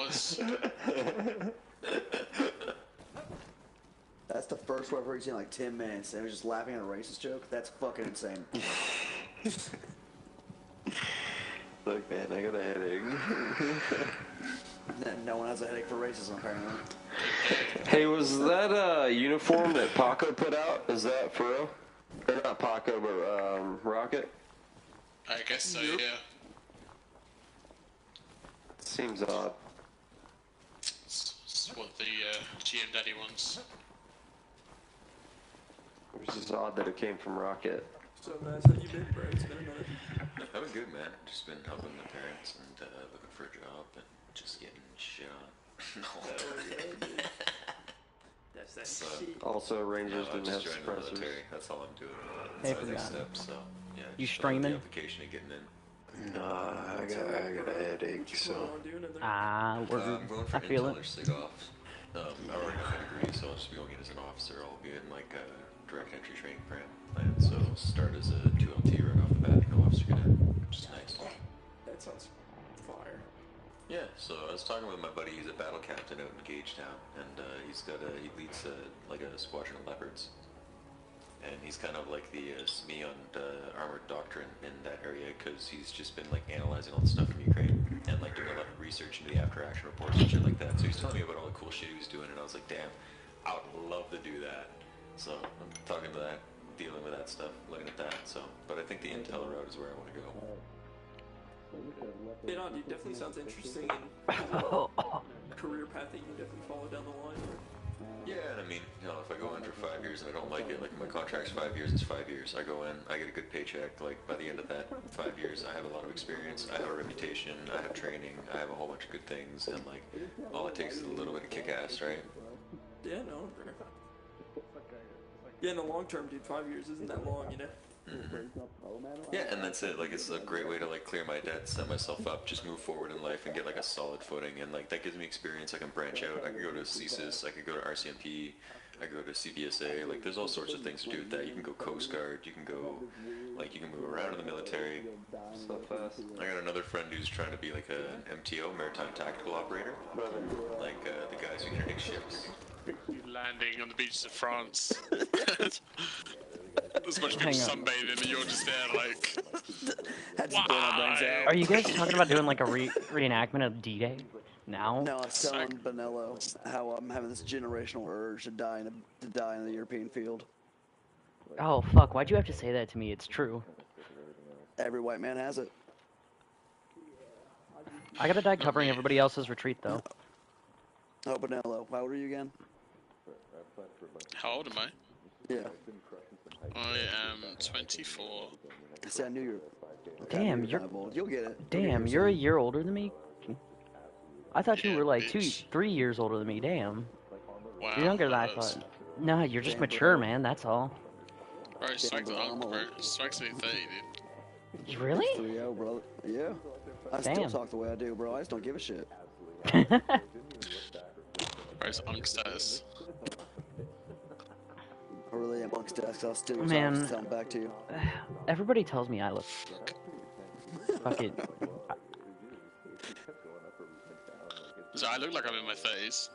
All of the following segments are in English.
was. That's the first word I've heard you say in like 10 minutes. And it was just laughing at a racist joke. That's fucking insane. Look, man, I got a headache. No one has a headache for racism, apparently. Hey, was that uniform that Paco put out? Is that for real? Or not Paco, but Rocket? I guess so, yeah. Seems odd. It's what the GM Daddy wants. It was just odd that it came from Rocket. So nice, how you been, bro? It's been a minute. I've been good, man. Just been helping my parents and looking for a job and just getting shit on. No. That's that So, shit. Also, Rangers didn't have just joined the suppressors. military. That's all I'm doing. Hey, That's my next forgot. step. So, yeah. You just fill out streaming? The application and getting in. Nah, I got a headache, so. Ah, we're I'm going for I feel intel it. or sig ops. I already have my degree, so I'll just be going as an officer. I'll be in like a direct entry training plan. So start as a 2LT right off the bat, no officer cadet, which is nice. That sounds fire. Yeah, so I was talking with my buddy. He's a battle captain out in Gagetown, and he leads like a squadron of leopards. And he's kind of like the SME on armored doctrine in that area because he's just been like analyzing all the stuff from Ukraine and like doing a lot of research into the after action reports and shit like that. So he's telling me about all the cool shit he was doing, and I was like, damn, I would love to do that. So I'm talking to that, dealing with that stuff, looking at that. So, but I think the intel route is where I want to go. Yeah, no, dude, definitely sounds interesting and career path that you can definitely follow down the line. Yeah, and I mean, you know, if I go in for 5 years and I don't like it, like my contract's 5 years, it's 5 years. I go in, I get a good paycheck. Like by the end of that 5 years, I have a lot of experience, I have a reputation, I have training, I have a whole bunch of good things, and like all it takes is a little bit of kick-ass, right? Yeah, no, bro. Yeah, in the long term, dude, 5 years isn't that long, you know? Yeah, and that's it. Like, it's a great way to like clear my debt, set myself up, just move forward in life, and get like a solid footing. And like that gives me experience. I can branch out. I can go to CSIS. I could go to RCMP. I could go to CBSA. Like, there's all sorts of things to do with that. You can go Coast Guard. You can go, like, you can move around in the military. So fast. I got another friend who's trying to be like an MTO, Maritime Tactical Operator. Like the guys who interdict ships. Landing on the beaches of France. There's a bunch of people sunbathing and you're just there like, why? Are you guys talking about doing like a reenactment of D-Day now? No, I was telling Bonello how I'm having this generational urge to die in the European field. Oh fuck! Why'd you have to say that to me? It's true. Every white man has it. I gotta die covering everybody else's retreat though. Oh, Bonello, how old are you again? How old am I? Yeah. I am 24. See, I knew you were. Damn, you're. You'll get it. Damn, you're a year older than me. I thought you Yeah, were like bitch. 3 years older than me. Damn. Wow. You're younger than I that's- thought. No, you're just mature, man. That's all. Bro, it strikes the unk, bro. It strikes me at 30, dude. Really? 3-0, brother. Yeah. I Damn. still talk the way I do, bro. I just don't give a shit. Bro, it's unk status. I really am amongst desks. I'll still Man. sound back to you. Everybody tells me I look. Fuck it. So I look like I'm in my 30s.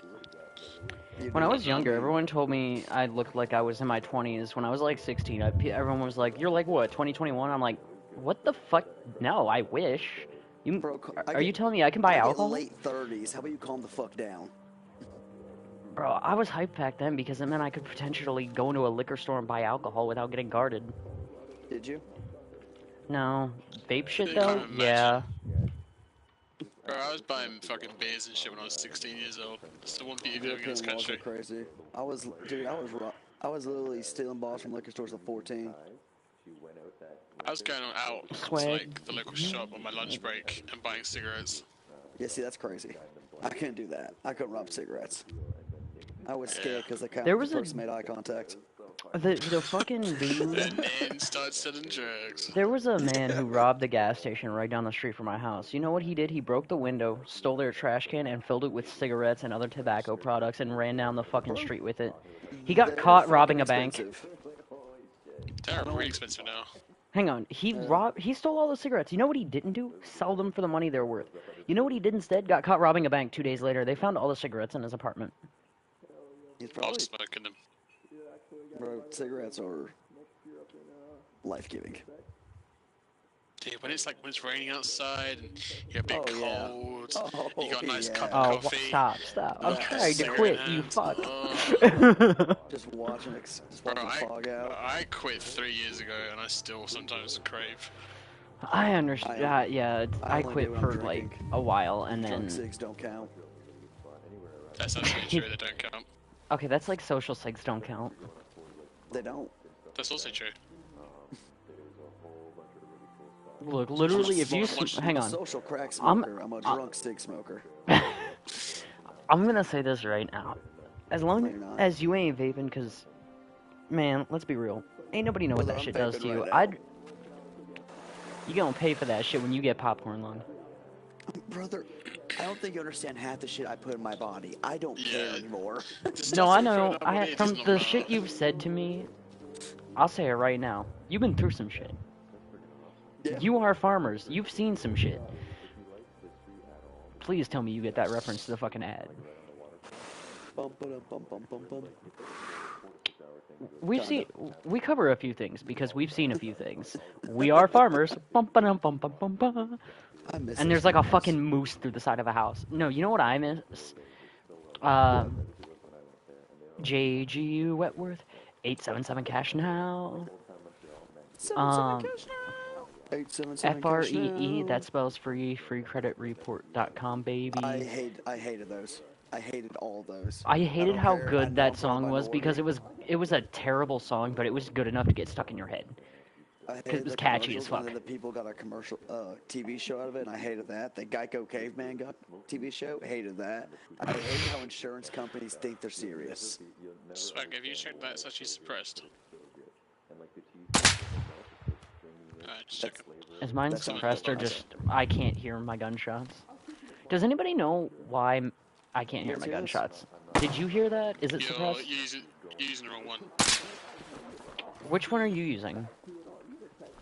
When I was younger, everyone told me I looked like I was in my 20s. When I was like 16, everyone was like, "You're like what, 2021?" I'm like, "What the fuck? No, I wish." You, Bro, are you telling me I can buy I get alcohol? late 30s. How about you calm the fuck down? Bro, I was hyped back then because it meant I could potentially go into a liquor store and buy alcohol without getting guarded. Did you? No. Vape shit I though? can't imagine. Yeah. Bro, I was buying fucking beers and shit when I was 16 years old. That's the one beauty of living in this European laws are country. crazy. I was literally stealing balls from liquor stores at 14. I was going out to Swag. like the local shop on my lunch break and buying cigarettes. Yeah, see, that's crazy. I couldn't do that. I couldn't rob cigarettes. I was scared because the There was a- person made eye contact. The fucking dude. And then start selling drugs. There was a man who robbed the gas station right down the street from my house. You know what he did? He broke the window, stole their trash can, and filled it with cigarettes and other tobacco products and ran down the fucking street with it. He got They're caught fucking robbing a bank. expensive. They're really expensive now. Hang on, he stole all the cigarettes. You know what he didn't do? Sell them for the money they're worth. You know what he did instead? Got caught robbing a bank 2 days later. They found all the cigarettes in his apartment. He's I probably was smoking them. bro. Cigarettes are life-giving. Dude, when it's raining outside and you're a bit cold, you got a nice cup Oh, of coffee. stop. I'm trying to quit, you fuck. Just watching Bro, fog out. I quit 3 years ago and I still sometimes crave. I understand. Yeah, I only quit do when for I'm like drinking. a while and Drunk then. cigs don't count. That's actually true, they don't count. Okay, that's like social cigs don't count. They don't. That's also true. Look, literally, if you hang I'm a on, social crack smoker. I'm a drunk cig smoker. I'm gonna say this right now. As long No, you're not. as you ain't vaping, cause man, let's be real, ain't nobody know what Brother, that I'm shit does vaping to you. right now. You gonna pay for that shit when you get popcorn lung. Brother, I don't think you understand half the shit I put in my body. I don't care anymore. No, I know. From the shit you've said to me, I'll say it right now. You've been through some shit. Yeah. You are farmers. You've seen some shit. Please tell me you get that reference to the fucking ad. Bum, ba-dum, bum, bum, bum, bum. We cover a few things because we've seen a few things. We are farmers. Bum, ba-dum, bum, bum, bum, bum. I miss And those there's like a videos. fucking moose through the side of a house. No, you know what I miss? JGU Wetworth, 877 cash now. 7 cash now. 877 cash FREE, now. that spells free, freecreditreport.com, baby. I hated those. I hated all those. I hated don't how care. I good know that I'm song from was minority. because it was a terrible song, but it was good enough to get stuck in your head. I it hated was the catchy as commercials, and fuck. then the people got a commercial TV show out of it, and I hated that. The Geico Caveman got TV show, hated that. I hate how insurance companies think they're serious. Swag, have you checked that? It's actually suppressed. Just checking. Is mine That's not suppressed or awesome. just I can't hear my gunshots? Does anybody know why I can't hear Let's my hear this. gunshots? Did you hear that? Is it You're suppressed? using the wrong one. Which one are you using?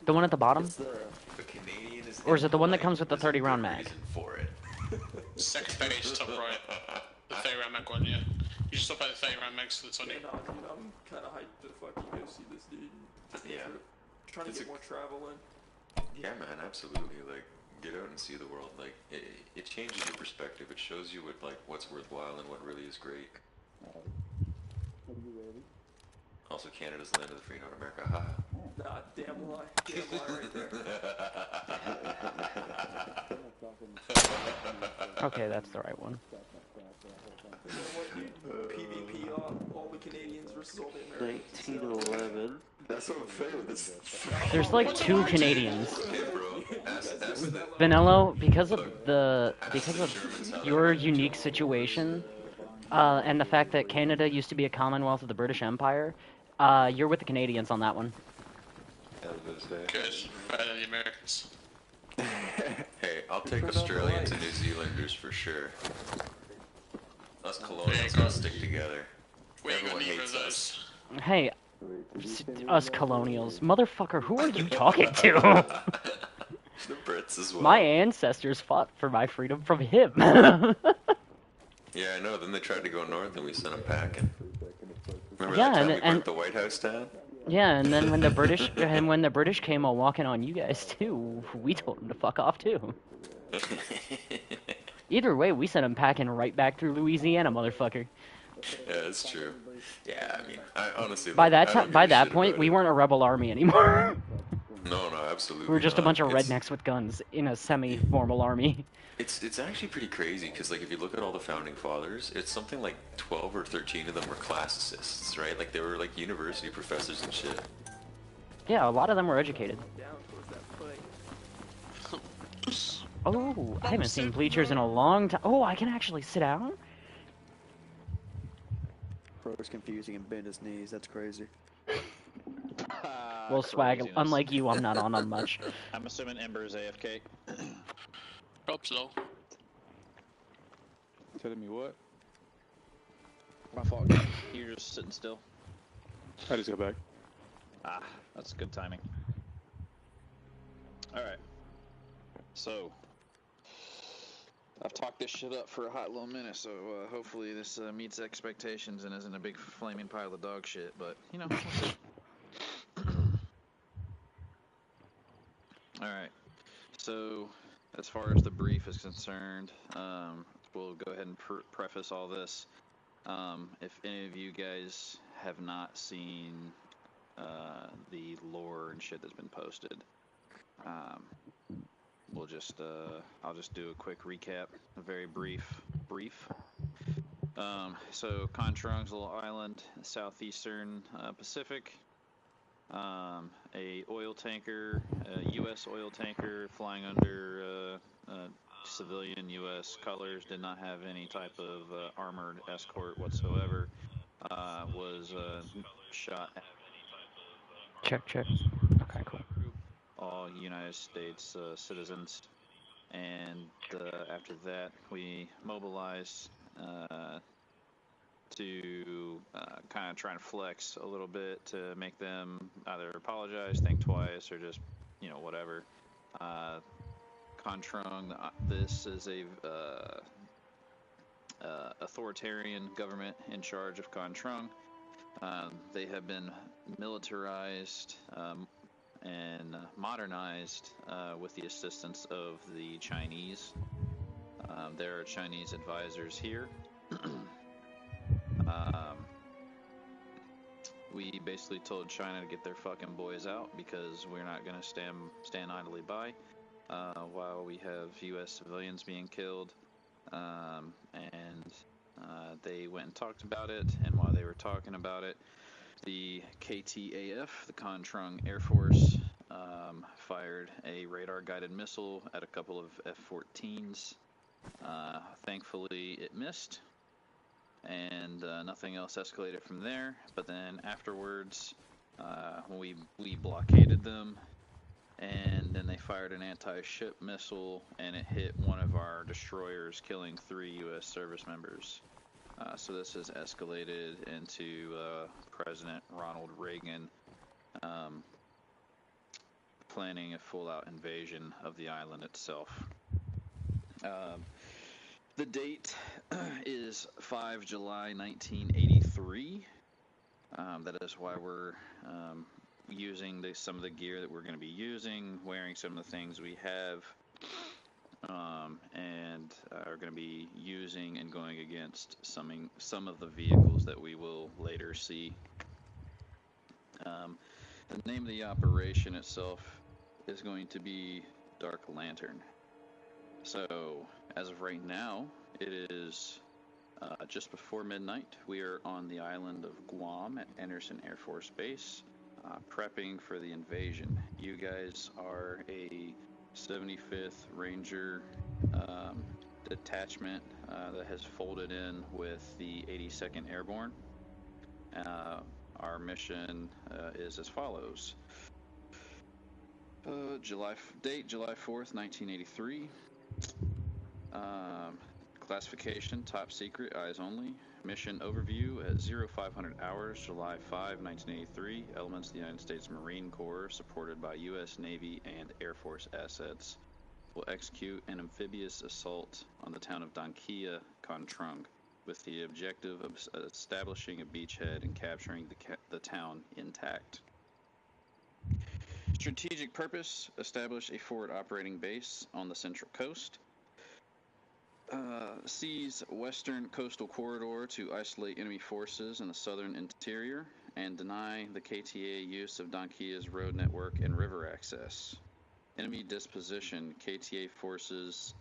The one at the bottom? It's the The Canadian is Or is it the one that impolite. comes with the There's a 30 round good mag? reason for it. Second page, top right. The 30 round mag one, yeah. You should stop at the 30 round mags for the Sonic. Yeah, nah, dude, I'm kind of hyped to fucking go see this dude. Yeah. Trying to It's get a- more travel in. Yeah, man, absolutely. Like, get out and see the world. Like, it changes your perspective. It shows you what's worthwhile and what really is great. Also, Canada's the land of the free, not America. Ha. Nah, damn lie. Damn lie right there. Okay, that's the right one. You know what, dude? PvP all the Canadians versus all the Americans. 1911. That's what I'm saying. This. There's like 2 Canadians. Hey, bro, ask the Vanello, because of your unique situation, and the fact that Canada used to be a Commonwealth of the British Empire, you're with the Canadians on that one. I was gonna say. Good. Better than the Americans. Hey, I'll take Australians and New Zealanders for sure. Us Yeah, colonials go. gotta stick together. We ain't got Everyone neither of hates those. Hey, us colonials. Motherfucker, who are you talking to? The Brits as well. My ancestors fought for my freedom from him. Yeah, I know. Then they tried to go north and we sent them packing. Remember Yeah, that time and- we burnt the White House down? Yeah, and then when the British came a walking on you guys too, we told them to fuck off too. Either way, we sent them packing right back through Louisiana, motherfucker. Yeah, it's true. Yeah, I mean, I honestly. By like, I that don't time, give by a that shit point, about we it. weren't a rebel army anymore. No, absolutely. We were just a not. bunch of It's- rednecks with guns in a semi-formal army. It's actually pretty crazy because like if you look at all the founding fathers, it's something like 12 or 13 of them were classicists, right? Like they were like university professors and shit. Yeah, a lot of them were educated. Down towards that fight. Oh, I haven't seen bleachers in a long time. Oh, I can actually sit down? Bro's confusing and bend his knees. That's crazy. Well, Swag, Craziness. unlike you, I'm not on much. I'm assuming Ember is AFK. Hope so. Telling me what? My fault. You're just sitting still. I just got back. Ah, that's good timing. Alright. So, I've talked this shit up for a hot little minute, so hopefully this meets expectations and isn't a big flaming pile of dog shit, but, you know, we'll see. Alright. So, as far as the brief is concerned, we'll go ahead and preface all this. If any of you guys have not seen the lore and shit that's been posted, we'll just I'll just do a quick recap, a very brief. So Contrang's a little island, southeastern Pacific. A oil tanker, a U.S. oil tanker flying under civilian U.S. colors, did not have any type of armored escort whatsoever, was shot at. Check. Okay, cool. All United States citizens, and after that we mobilized to kind of try and flex a little bit to make them either apologize, think twice, or just, you know, whatever. Contrang, this is a authoritarian government in charge of Contrang. They have been militarized and modernized with the assistance of the Chinese. There are Chinese advisors here. We basically told China to get their fucking boys out because we're not going to stand idly by while we have U.S. civilians being killed. And they went and talked about it, and while they were talking about it, the KTAF, the Contrang Air Force, fired a radar-guided missile at a couple of F-14s. Thankfully, it missed, and nothing else escalated from there. But then afterwards, we blockaded them, and then they fired an anti-ship missile, and it hit one of our destroyers, killing 3 U.S. service members. So this has escalated into President Ronald Reagan planning a full-out invasion of the island itself. The date is 5 July 1983. That is why we're using some of the gear that we're going to be using, wearing some of the things we have, and are going to be using and going against some of the vehicles that we will later see. The name of the operation itself is going to be Dark Lantern. So, as of right now, it is just before midnight. We are on the island of Guam at Anderson Air Force Base, prepping for the invasion. You guys are a 75th Ranger detachment that has folded in with the 82nd Airborne. Our mission is as follows. July 4th, 1983. Classification, top secret, eyes only. Mission overview at 0500 hours, July 5, 1983. Elements of the United States Marine Corps, supported by U.S. Navy and Air Force assets, will execute an amphibious assault on the town of Dankia, Contrang, with the objective of establishing a beachhead and capturing the town intact. Strategic purpose, establish a forward operating base on the Central Coast. Seize western coastal corridor to isolate enemy forces in the southern interior and deny the KTA use of Dankia's road network and river access. Enemy disposition, KTA forces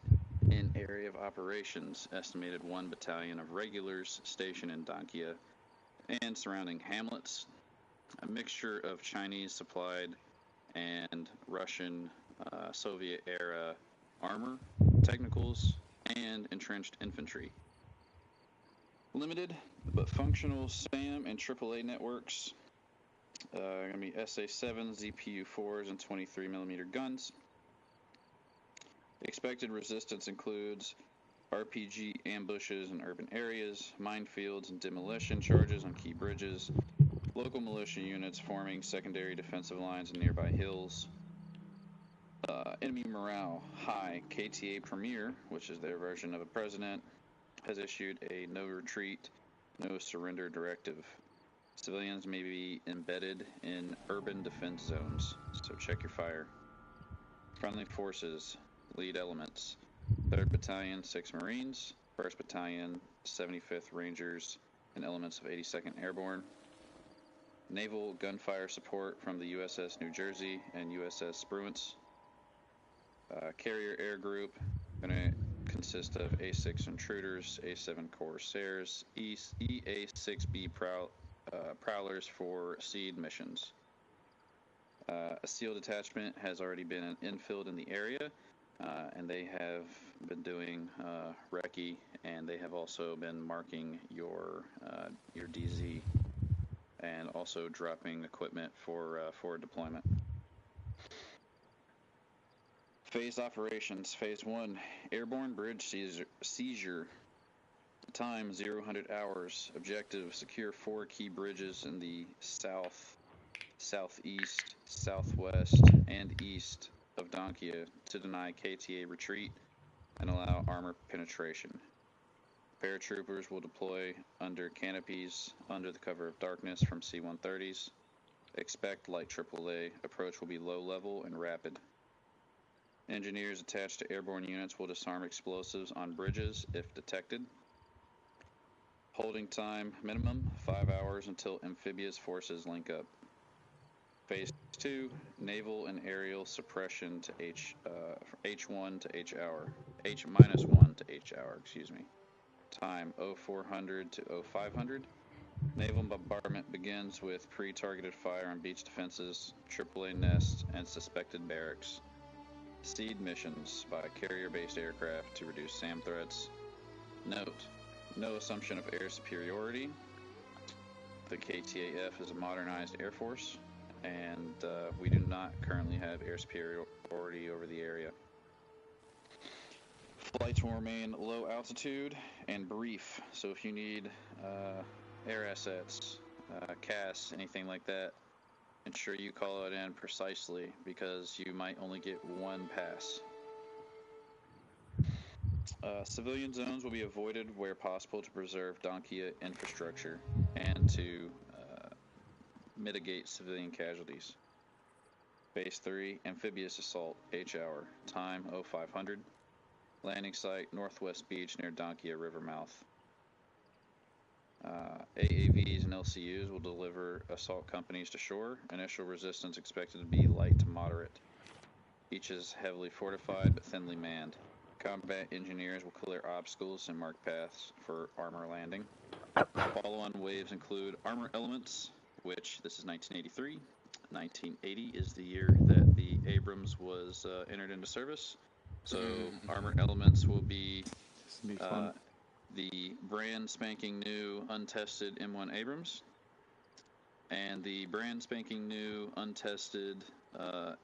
in area of operations, estimated 1 battalion of regulars stationed in Dankia and surrounding hamlets, a mixture of Chinese supplied and Russian Soviet-era armor, technicals, and entrenched infantry. Limited but functional SAM and AAA networks. Going to be SA-7, ZPU-4s, and 23mm guns. Expected resistance includes RPG ambushes in urban areas, minefields and demolition charges on key bridges, local militia units forming secondary defensive lines in nearby hills, Enemy morale high. KTA Premier, which is their version of a president, has issued a no retreat, no surrender directive. Civilians may be embedded in urban defense zones, so check your fire. Friendly forces, lead elements, 3rd Battalion, 6 Marines, 1st Battalion, 75th Rangers, and elements of 82nd Airborne. Naval gunfire support from the USS New Jersey and USS Spruance. Carrier Air Group, going to consist of A6 Intruders, A7 Corsairs, EA6B Prowlers for SEAD missions. A SEAL detachment has already been infilled in the area, and they have been doing recce, and they have also been marking your DZ, and also dropping equipment for deployment. Phased operations. Phase 1, airborne bridge seizure. Time 0-100 hours. Objective, secure 4 key bridges in the south, southeast, southwest, and east of Donkia to deny KTA retreat and allow armor penetration. Paratroopers will deploy under canopies under the cover of darkness from C-130s. Expect light AAA. Approach will be low level and rapid. Engineers attached to airborne units will disarm explosives on bridges if detected. Holding time minimum 5 hours until amphibious forces link up. Phase 2, naval and aerial suppression to H1 to H hour. H-1 to H hour, excuse me. Time 0400 to 0500. Naval bombardment begins with pre-targeted fire on beach defenses, AAA nests, and suspected barracks. SEAD missions by carrier-based aircraft to reduce SAM threats. Note, no assumption of air superiority. The KTAF is a modernized air force, and we do not currently have air superiority over the area. Flights will remain low altitude and brief, so if you need air assets, CAS, anything like that, ensure you call it in precisely, because you might only get one pass. Civilian zones will be avoided where possible to preserve Donkia infrastructure and to mitigate civilian casualties. Phase 3, amphibious assault, H hour, time 0500. Landing site, Northwest Beach near Donkia River mouth. AAVs and LCUs will deliver assault companies to shore. Initial resistance expected to be light to moderate. Each is heavily fortified but thinly manned. Combat engineers will clear obstacles and mark paths for armor landing. Follow-on waves include armor elements, which this is 1983. 1980 is the year that the Abrams was entered into service. So armor elements will be the brand spanking new untested M1 Abrams and the brand spanking new untested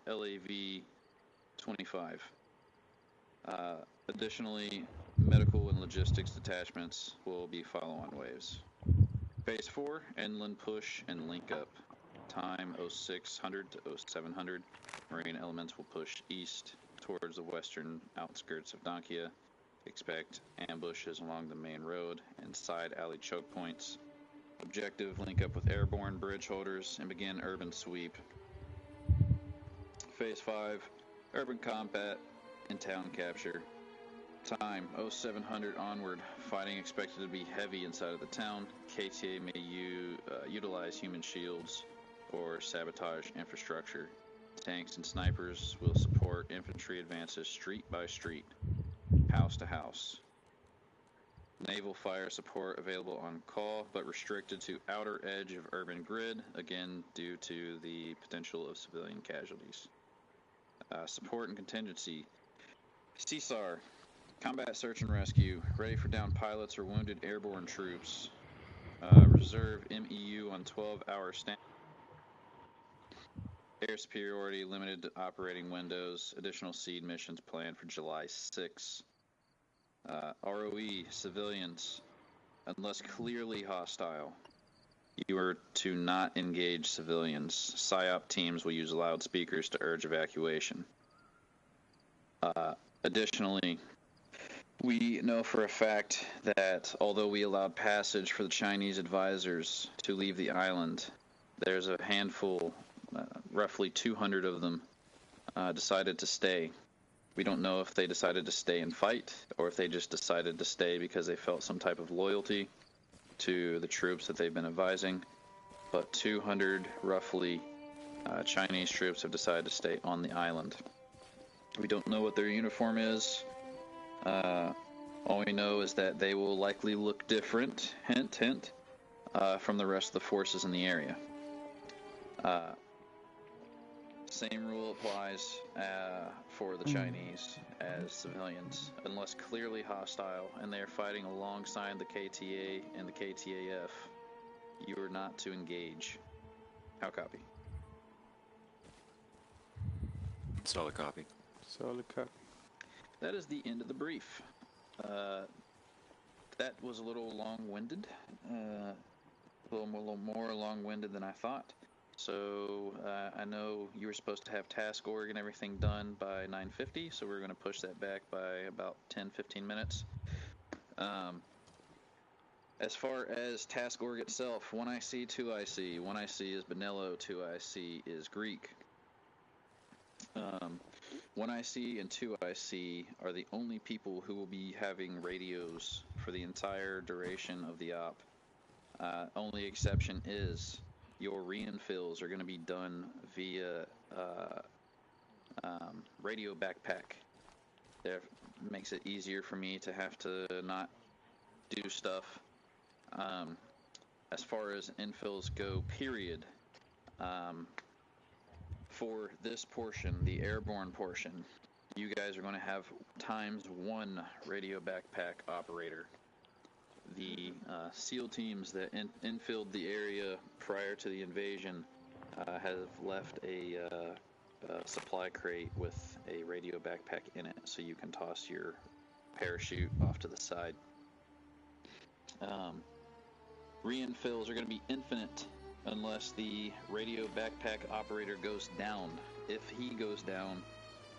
LAV 25. Additionally, medical and logistics detachments will be follow-on waves. Phase 4, inland push and link up. Time 0600 to 0700. Marine elements will push east towards the western outskirts of Donkia. Expect ambushes along the main road and side alley choke points. Objective, link up with airborne bridge holders and begin urban sweep. Phase 5, urban combat and town capture. Time 0700 onward. Fighting expected to be heavy inside of the town. KTA may utilize human shields or sabotage infrastructure. Tanks and snipers will support infantry advances street by street, house to house. Naval fire support available on call, but restricted to outer edge of urban grid, again due to the potential of civilian casualties. Support and contingency. CSAR, combat search and rescue, ready for downed pilots or wounded airborne troops. Reserve MEU on 12-hour stand. Air superiority limited to operating windows. Additional SEAD missions planned for July 6. ROE, civilians, unless clearly hostile, you are to not engage civilians. PSYOP teams will use loudspeakers to urge evacuation. Additionally, we know for a fact that although we allowed passage for the Chinese advisors to leave the island, there's a handful, roughly 200 of them, decided to stay. We don't know if they decided to stay and fight, or if they just decided to stay because they felt some type of loyalty to the troops that they've been advising. But 200, roughly, Chinese troops have decided to stay on the island. We don't know what their uniform is. All we know is that they will likely look different, hint, hint, from the rest of the forces in the area. Same rule applies for the Chinese as civilians, unless clearly hostile and they are fighting alongside the KTA and the KTAF. You are not to engage. How copy? Solid copy. Solid copy. That is the end of the brief. That was a little long-winded, a little more long-winded than I thought. So I know you were supposed to have task org and everything done by 9:50, so we're going to push that back by about 10-15 minutes. As far as task org itself, 1IC, 2IC. 1IC is Benello, 2IC is Greek. 1IC and 2IC are the only people who will be having radios for the entire duration of the op. Only exception is your reinfills are going to be done via radio backpack. That makes it easier for me to have to not do stuff. As far as infills go, period, for this portion, the airborne portion, you guys are going to have ×1 radio backpack operator. The SEAL teams that infilled the area prior to the invasion have left a supply crate with a radio backpack in it, so you can toss your parachute off to the side. Reinfills are going to be infinite unless the radio backpack operator goes down. If he goes down,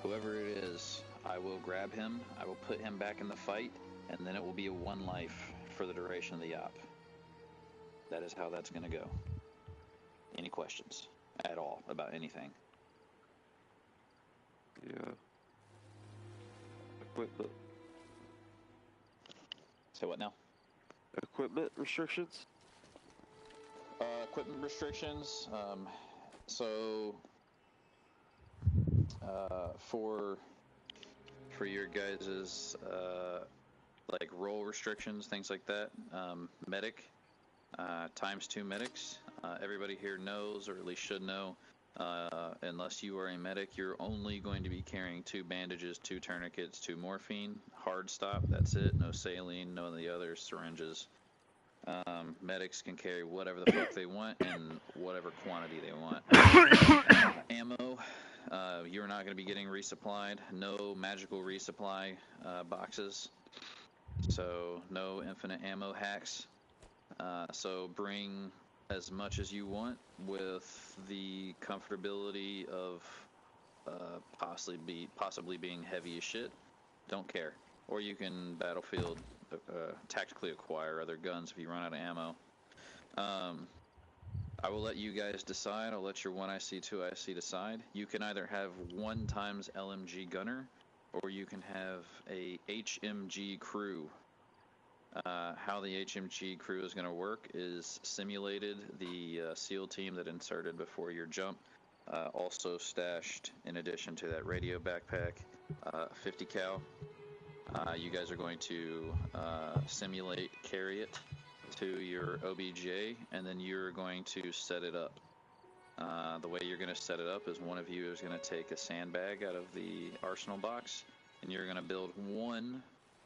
whoever it is, I will grab him, I will put him back in the fight, and then it will be a one life for the duration of the op. That is how that's going to go. Any questions at all about anything? Yeah. Equipment. Say what now? Equipment restrictions? Equipment restrictions. For your guys's like role restrictions, things like that. Medic, ×2 medics. Everybody here knows, or at least should know, unless you are a medic, you're only going to be carrying 2 bandages, 2 tourniquets, 2 morphine, hard stop, that's it, no saline, no of the other syringes. Medics can carry whatever the fuck they want and whatever quantity they want. Ammo, you're not going to be getting resupplied, no magical resupply boxes, so no infinite ammo hacks. So bring as much as you want with the comfortability of possibly being heavy as shit. Don't care. Or you can battlefield tactically acquire other guns if you run out of ammo. I will let you guys decide. I'll let your 1IC, 2IC decide. You can either have 1 × LMG gunner, or you can have a HMG crew. How the HMG crew is going to work is simulated. The SEAL team that inserted before your jump also stashed, in addition to that radio backpack, 50 cal. You guys are going to simulate, carry it to your OBJ, and then you're going to set it up. The way you're going to set it up is one of you is going to take a sandbag out of the arsenal box, and you're going to build 1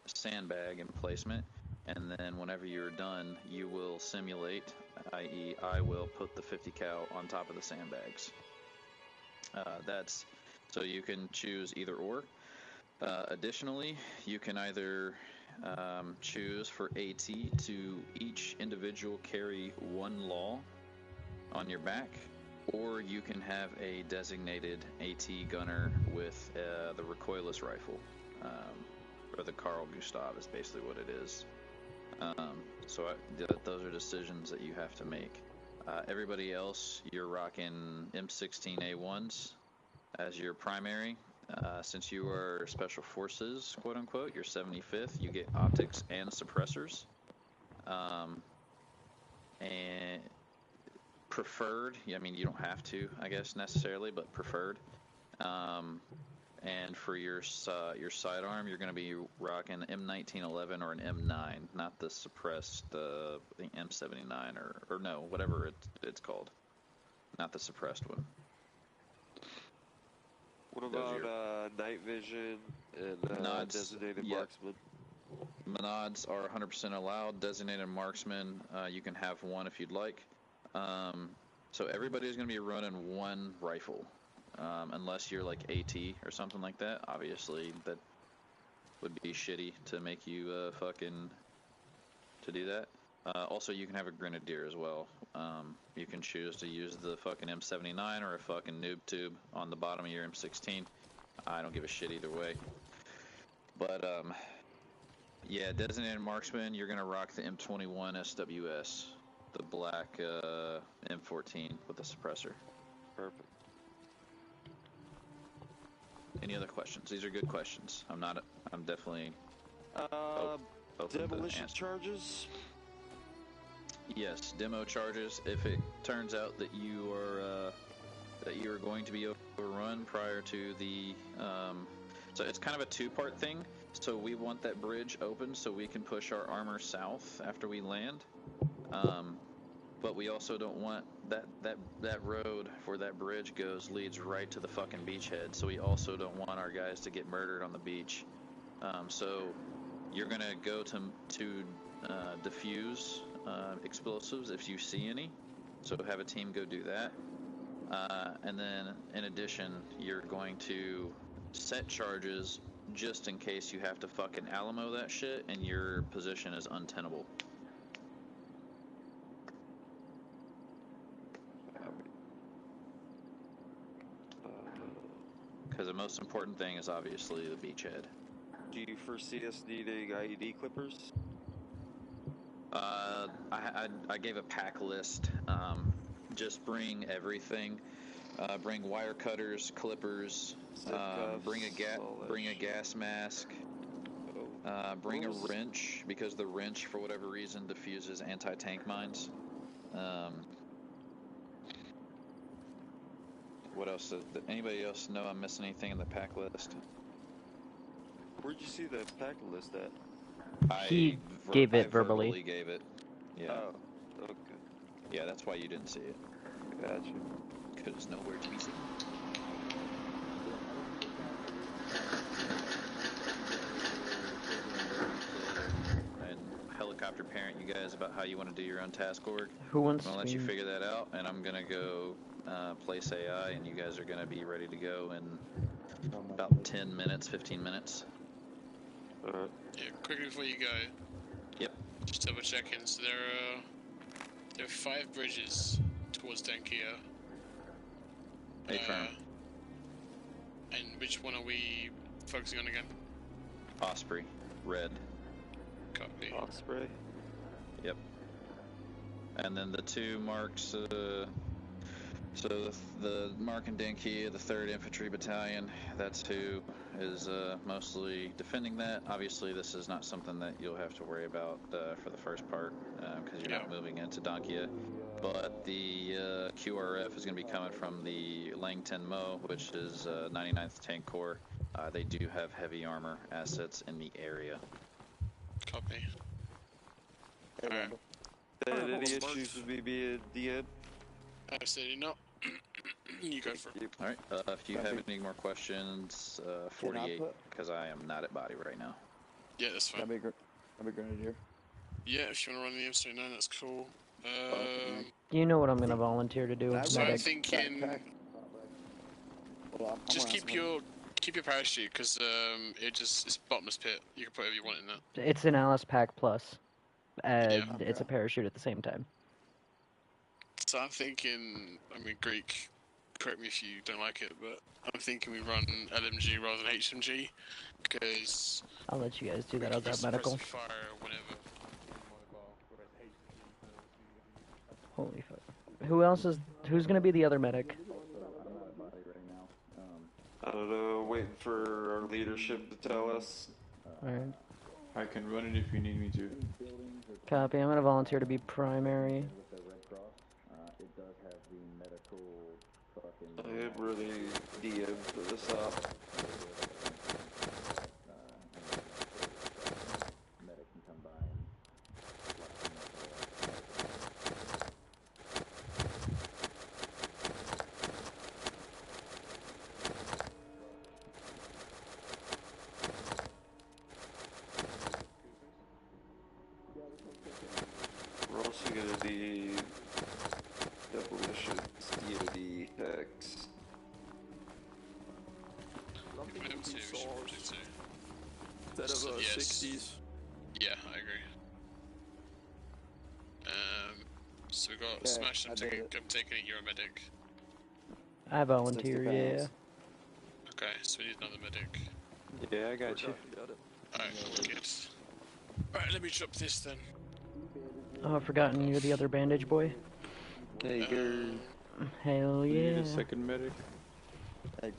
sandbag emplacement, and then whenever you're done, you will simulate, i.e. I will put the 50 cal on top of the sandbags. So you can choose either or. Additionally, you can either choose for AT to each individual carry 1 law on your back, or you can have a designated AT gunner with the recoilless rifle, or the Carl Gustav is basically what it is. Those are decisions that you have to make. Everybody else, you're rocking M16A1s as your primary. Since you are Special Forces, quote unquote, you're 75th, you get optics and suppressors. And preferred, I mean, you don't have to, I guess, necessarily, but preferred. And for your sidearm, you're going to be rocking M1911 or an M9, not the suppressed the M79 or no, whatever it's called, not the suppressed one. What about night vision and Monods, designated marksman? Monods are 100% allowed. Designated marksman, you can have one if you'd like. So everybody's going to be running one rifle. Unless you're like AT or something like that, obviously that would be shitty to make you to do that. Also, you can have a grenadier as well. You can choose to use the fucking M79 or a fucking noob tube on the bottom of your M16. I don't give a shit either way. But yeah, designated marksman, you're gonna rock the M21 SWS, the black M14 with the suppressor. Perfect. Any other questions? These are good questions. I'm definitely open demolition to charges? Yes, demo charges. If it turns out that you are going to be overrun prior to the so it's kind of a two-part thing. So we want that bridge open so we can push our armor south after we land. But we also don't want that road where that bridge leads right to the fucking beachhead. So we also don't want our guys to get murdered on the beach. So you're gonna go to defuse explosives if you see any. So have a team go do that. And then in addition, you're going to set charges just in case you have to fucking Alamo that shit and your position is untenable. Because the most important thing is obviously the beachhead. Do you foresee us needing IED clippers? I gave a pack list. Just bring everything. Bring wire cutters, clippers. Bring a gas mask. Bring a wrench because the wrench, for whatever reason, diffuses anti-tank mines. What else? Did anybody else know I'm missing anything in the pack list? Where'd you see the pack list at? He gave it verbally. Verbally gave it. Yeah. Oh, okay. Yeah, that's why you didn't see it. Gotcha. Because it's nowhere to be seen. And helicopter parent you guys about how you want to do your own task org. Who wants I'm to gonna let you figure that out, and I'm gonna go place AI, and you guys are gonna be ready to go in about 10 minutes, 15 minutes. Alright. Yeah, quickly before you go. Yep. Just double checking. So there are 5 bridges towards Dankia. Firm. And which one are we focusing on again? Osprey. Red. Copy. Osprey. Yep. And then the 2 marks, so the Mark and Dankia, the 3rd Infantry Battalion, that's who is mostly defending that. Obviously, this is not something that you'll have to worry about for the first part, because you're not moving into Dankia. But the QRF is going to be coming from the Langton Mo, which is 99th Tank Corps. They do have heavy armor assets in the area. Copy. Hey, Alright. Randall. And any issues with me being DM? Absolutely not. You go for it. Alright, if you have any more questions, 48, because I am not at body right now. Yeah, that's fine. That'd be grenadier. Yeah, if you want to run the M79, that's cool. You know what I'm gonna volunteer to do. So I'm medic. thinking, Well, just keep your parachute, because it's bottomless pit. You can put whatever you want in that. It's an Alice Pack Plus. It's a parachute at the same time. So I'm thinking, I mean, Greek, correct me if you don't like it, but I'm thinking we run LMG rather than HMG, because I'll let you guys do we that. can I'll grab suppress medical. the fire whenever. Holy fuck. Who else is... Who's gonna be the other medic? I don't know, waiting for our leadership to tell us. Alright. I can run it if you need me to. Copy. I'm gonna volunteer to be primary. I am really DM for this op. We're also gonna need demolitions, DoD techs. I'm thinking Them two two, we should saws do two. instead of Yes. 60s. Yeah, I agree. So we got Okay, Smash, I I'm did taking it. you're a medic. I volunteer, 60 yeah. pounds. Okay, so we need another medic. Yeah, I got you. Got it. Alright, good. Alright, let me drop this then. Oh, I've forgotten you're the other bandage boy. There you go. Hell We need yeah. a second medic. Hey,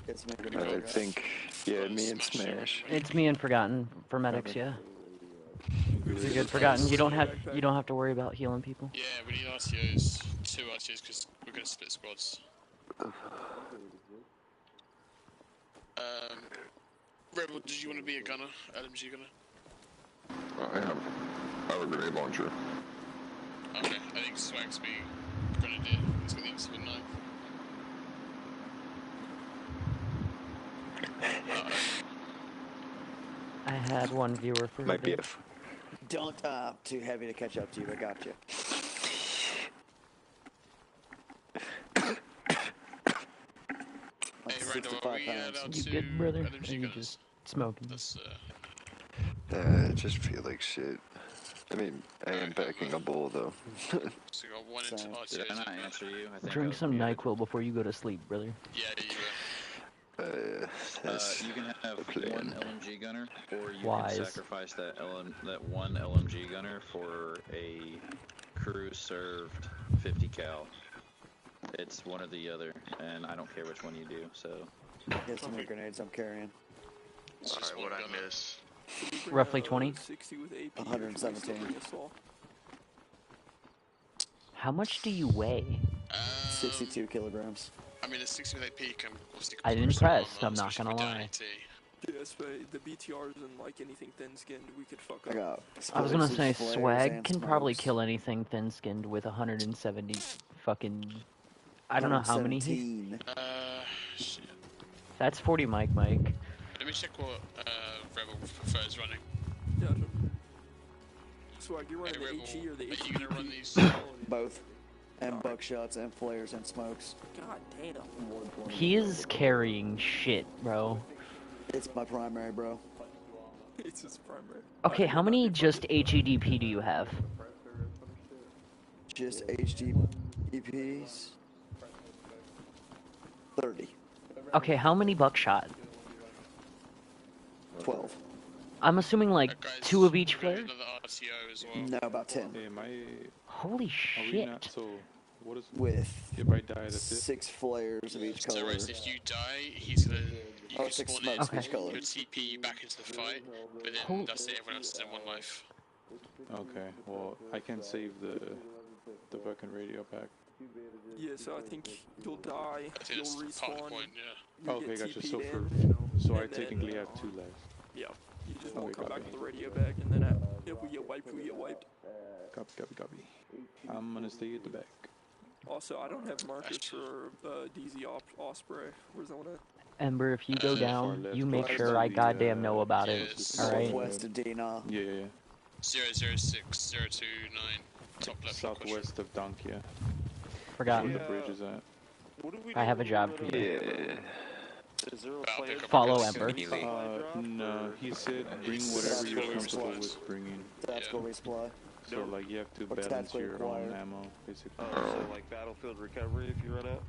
it's me. I think, yeah, me and Smash. It's me and Forgotten for medics, yeah. You're good, Forgotten. You don't have to worry about healing people. Yeah, we need RTOs, 2 RTOs, because we're gonna split squads. Rebel, did you want to be a gunner? LMG gunner? I have a grenade launcher. Okay, I think Swag's being grenadier. He's got the X-Men knife. I had one viewer for Might be the- Don't too heavy to catch up to you. I got you. Hey, Randall, are we allowed You to good, brother? Or LMG you gunners? just smoking? That's, I just feel like shit. I mean, I am packing a bowl though. so we got 1 into Same. RTOs. Did I not answer you? I think Drink I some was muted. NyQuil before you go to sleep, brother. Yeah, you That's You can have the plan. one LMG gunner, or you Wise. can sacrifice that one LMG gunner for a crew served 50 cal. It's one or the other, and I don't care which one you do. So Get some more grenades I'm carrying. It's just Alright, one what I gunner. miss? Roughly 20? 60 with AP. 117. How much do you weigh? 62 kilograms. I mean, a 60 with AP can obviously I'm compress some impressed, armor, I'm not especially gonna if we lie. down AT. Yes, but the BTRs and like anything thin-skinned, we could fuck I up. got. I was gonna say, explosives, flares, Swag and can probably smokes. kill anything thin-skinned with 170 fucking... I don't know how many he... 117. Shit. That's 40 Mike. Let me check what Rebel prefers running. Yeah, sure. Swag, you're running Hey, the Rebel, HE or the are you HE? gonna run these? Both. And Alright. buckshots and flares and smokes. God damn. He is carrying shit, bro. It's my primary, bro. It's his primary. Okay, how many just HEDP do you have? Just HD EPs. 30. Okay, how many buckshot? 12. I'm assuming like Guys, 2 of each we're gonna flare? do another RTO as well. No, about 10. Hey, am I... Holy Are we not... shit. So, what is... With If I die, that's it? 6 flares of each So, color. Rez, if you die, he's gonna. You Oh, can 6 spawn smokes in, of each color. you'll TP back into the fight, but then Holy- that's it, everyone else is in 1 life. Okay, well, I can save the fucking radio pack. Yeah, so I think you'll die, I think you'll that's part of the respawn, point, yeah. you Okay, get gotcha. TP'd So in, so I and then, technically have 2 left. Yeah, you just won't Okay, come back copy. to the radio back, and then if we get wiped, we get wiped. Copy. I'm gonna stay at the back. Also, I don't have markers for DZ Osprey. Where's that one at? Ember, if you go Far down, left, you make close sure to I the, goddamn know about it. yes. Alright? Northwest of Dina. Yeah. 006029, top left. Southwest of Dunkia. Where Forgotten. the bridge is at. What do we I have a do job with, for you. Yeah. Is there a I'll plan pick to up Follow because Ember. immediately. No, he said bring It's whatever you're really comfortable close. with bringing. That's Yeah. what we supply. So like you have to What's balance tactically your required? own ammo, basically. Oh, so like battlefield recovery if you run out?